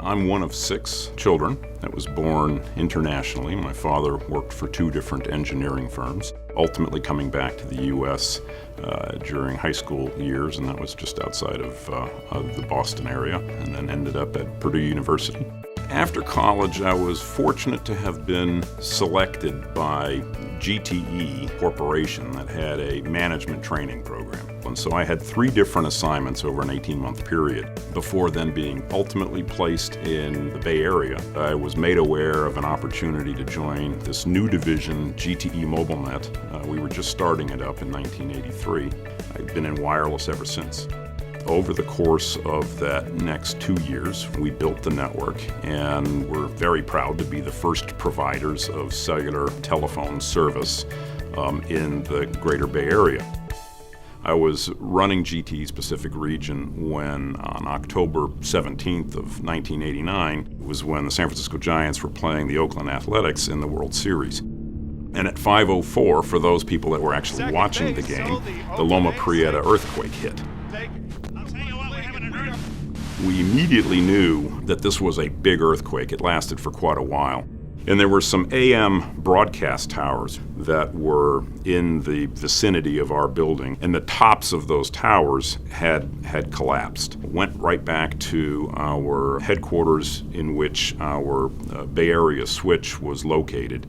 I'm one of 6 children that was born internationally. My father worked for 2 different engineering firms, ultimately coming back to the U.S. During high school years, and that was just outside of the Boston area, and then ended up at Purdue University. After college, I was fortunate to have been selected by GTE Corporation that had a management training program. And so I had 3 different assignments over an 18-month period before then being ultimately placed in the Bay Area. I was made aware of an opportunity to join this new division, GTE MobileNet. We were just starting it up in 1983. I've been in wireless ever since. Over the course of that next 2 years, we built the network, and we're very proud to be the first providers of cellular telephone service in the greater Bay Area. I was running GTE's Pacific region when, on October 17th of 1989, was when the San Francisco Giants were playing the Oakland Athletics in the World Series. And at 5:04, for those people that were actually watching the game, the Loma Prieta earthquake hit. We immediately knew that this was a big earthquake. It lasted for quite a while. And there were some AM broadcast towers that were in the vicinity of our building, and the tops of those towers had collapsed. Went right back to our headquarters in which our Bay Area switch was located.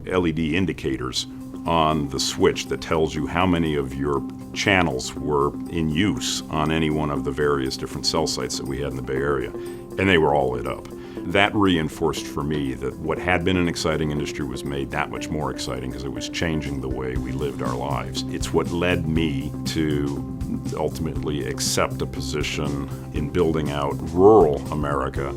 LED indicators on the switch that tells you how many of your channels were in use on any one of the various different cell sites that we had in the Bay Area, and they were all lit up. That reinforced for me that what had been an exciting industry was made that much more exciting because it was changing the way we lived our lives. It's what led me to ultimately accept a position in building out rural America.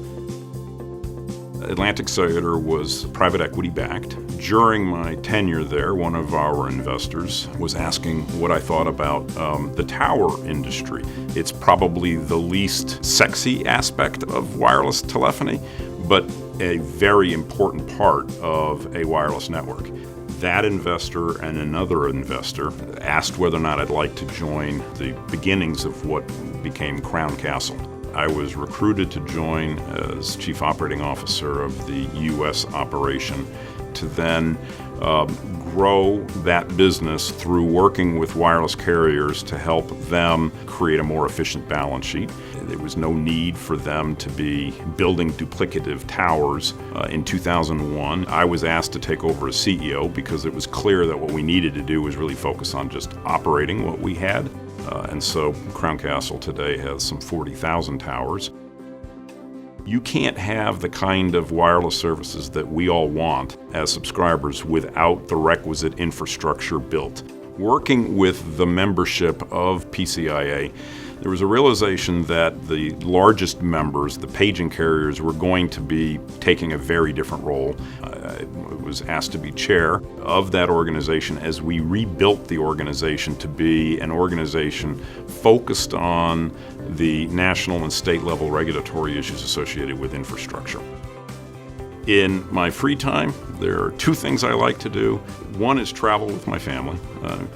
Atlantic Cellular was private equity backed. During my tenure there, one of our investors was asking what I thought about the tower industry. It's probably the least sexy aspect of wireless telephony, but a very important part of a wireless network. That investor and another investor asked whether or not I'd like to join the beginnings of what became Crown Castle. I was recruited to join as Chief Operating Officer of the U.S. operation to then grow that business through working with wireless carriers to help them create a more efficient balance sheet. There was no need for them to be building duplicative towers. In 2001, I was asked to take over as CEO because it was clear that what we needed to do was really focus on just operating what we had. And so Crown Castle today has some 40,000 towers. You can't have the kind of wireless services that we all want as subscribers without the requisite infrastructure built. Working with the membership of PCIA, there was a realization that the largest members, the paging carriers, were going to be taking a very different role. I was asked to be chair of that organization as we rebuilt the organization to be an organization focused on the national and state level regulatory issues associated with infrastructure. In my free time, there are 2 things I like to do. One is travel with my family,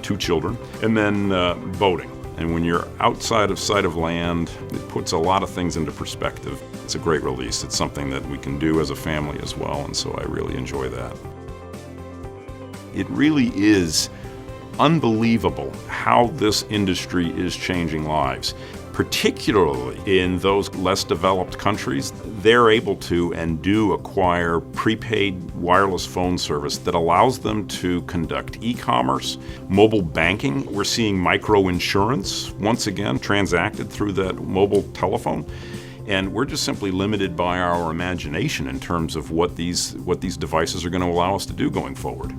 2 children, and then boating. And when you're outside of sight of land, it puts a lot of things into perspective. It's a great release. It's something that we can do as a family as well, and so I really enjoy that. It really is unbelievable how this industry is changing lives. Particularly in those less developed countries, they're able to and do acquire prepaid wireless phone service that allows them to conduct e-commerce, mobile banking. We're seeing micro-insurance, once again, transacted through that mobile telephone. And we're just simply limited by our imagination in terms of what these devices are going to allow us to do going forward.